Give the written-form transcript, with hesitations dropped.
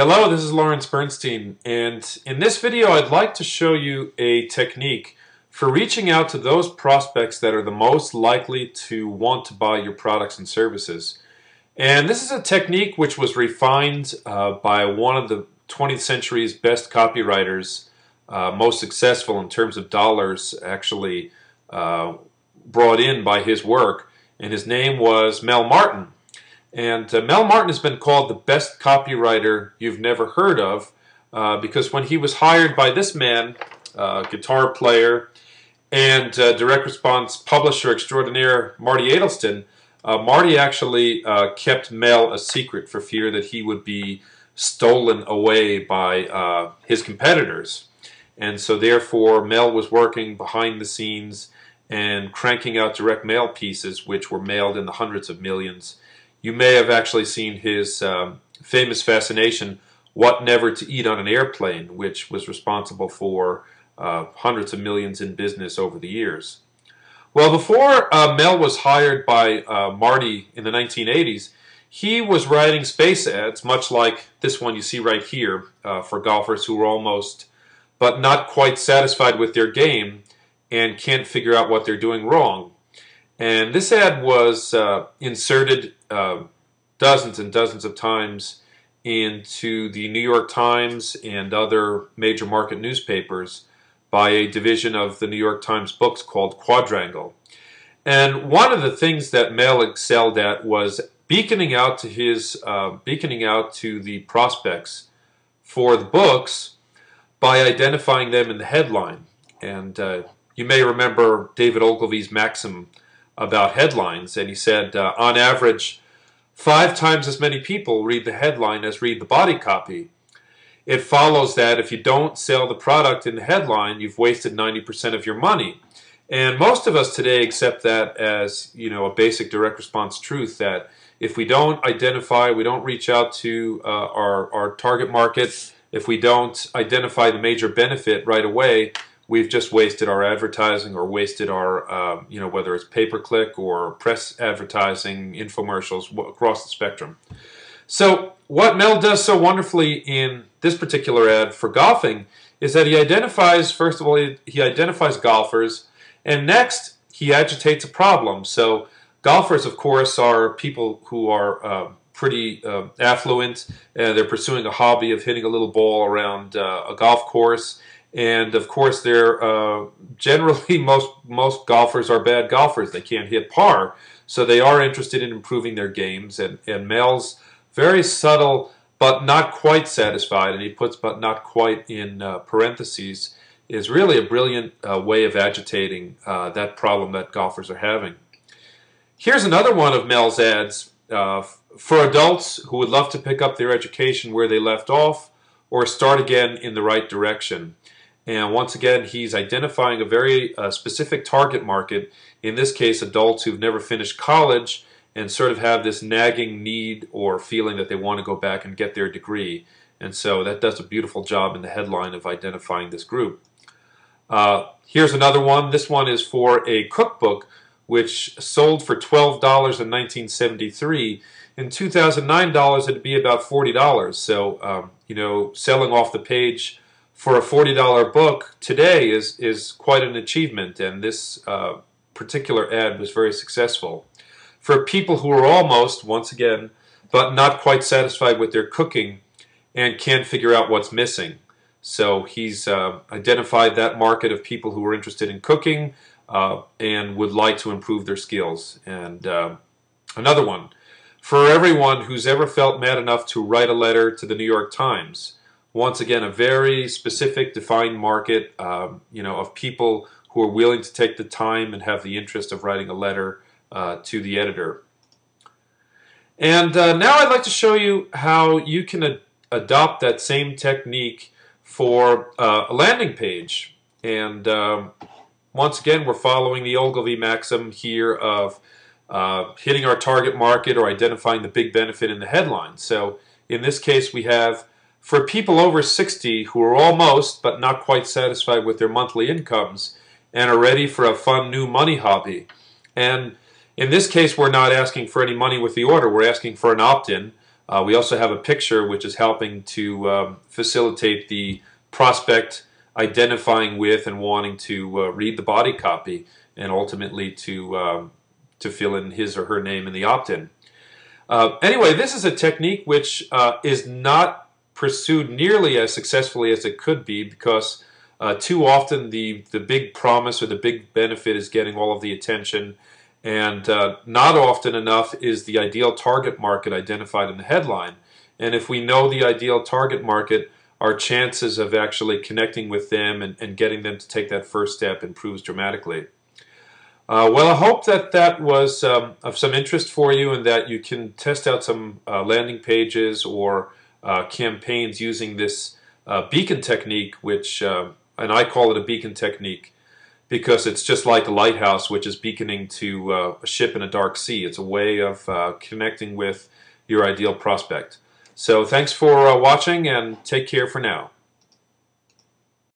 Hello, this is Lawrence Bernstein, and in this video I'd like to show you a technique for reaching out to those prospects that are the most likely to want to buy your products and services. And this is a technique which was refined by one of the 20th century's best copywriters, most successful in terms of dollars actually brought in by his work, and his name was Mel Martin. And Mel Martin has been called the best copywriter you've never heard of because when he was hired by this man, guitar player and direct response publisher extraordinaire Marty Adelston, Marty actually kept Mel a secret for fear that he would be stolen away by his competitors. And so therefore Mel was working behind the scenes and cranking out direct mail pieces which were mailed in the hundreds of millions. You may have actually seen his famous fascination, What Never to Eat on an Airplane, which was responsible for hundreds of millions in business over the years. Well, before Mel was hired by Marty in the 1980s, he was writing space ads, much like this one you see right here, for golfers who were almost but not quite satisfied with their game and can't figure out what they're doing wrong. And this ad was inserted dozens and dozens of times into the New York Times and other major market newspapers by a division of the New York Times books called Quadrangle. And one of the things that Mel excelled at was beaconing out to the prospects for the books by identifying them in the headline. And you may remember David Ogilvy's maxim about headlines, and he said on average 5 times as many people read the headline as read the body copy. It follows that if you don't sell the product in the headline, you've wasted 90% of your money. And most of us today accept that as, you know, a basic direct response truth, that if we don't identify, we don't reach out to our target market, if we don't identify the major benefit right away, we've just wasted our advertising or wasted our, you know, whether it's pay-per-click or press advertising, infomercials, across the spectrum. So what Mel does so wonderfully in this particular ad for golfing is that he identifies, first of all, he identifies golfers, and next he agitates a problem. So golfers, of course, are people who are pretty affluent. They're pursuing a hobby of hitting a little ball around a golf course. And of course, they're generally most golfers are bad golfers. They can't hit par, so they are interested in improving their games. And Mel's very subtle, but not quite satisfied, and he puts "but not quite" in parentheses, is really a brilliant way of agitating that problem that golfers are having. Here's another one of Mel's ads for adults who would love to pick up their education where they left off or start again in the right direction. And once again, he's identifying a very specific target market, in this case adults who've never finished college and sort of have this nagging need or feeling that they want to go back and get their degree. And so that does a beautiful job in the headline of identifying this group. Here's another one. This one is for a cookbook which sold for $12 in 1973. In 2009 dollars, it'd be about $40. So, you know, selling off the page for a $40 book today is quite an achievement, and this particular ad was very successful. For people who are almost, once again, but not quite satisfied with their cooking and can't figure out what's missing. So he's identified that market of people who are interested in cooking and would like to improve their skills. And another one, for everyone who's ever felt mad enough to write a letter to the New York Times. Once again, a very specific, defined market, you know, of people who are willing to take the time and have the interest of writing a letter to the editor. And now I'd like to show you how you can adopt that same technique for a landing page. And once again, we're following the Ogilvy maxim here of hitting our target market or identifying the big benefit in the headline. So in this case, we have for people over 60 who are almost but not quite satisfied with their monthly incomes and are ready for a fun new money hobby. And in this case, we're not asking for any money with the order. We're asking for an opt-in. We also have a picture which is helping to facilitate the prospect identifying with and wanting to read the body copy and ultimately to fill in his or her name in the opt-in. Anyway, this is a technique which is not pursued nearly as successfully as it could be, because too often the big promise or the big benefit is getting all of the attention, and not often enough is the ideal target market identified in the headline. And if we know the ideal target market, our chances of actually connecting with them and getting them to take that first step improves dramatically. Well, I hope that was of some interest for you, and that you can test out some landing pages or campaigns using this beacon technique, which, and I call it a beacon technique because it's just like a lighthouse which is beaconing to a ship in a dark sea. It's a way of connecting with your ideal prospect. So thanks for watching, and take care for now.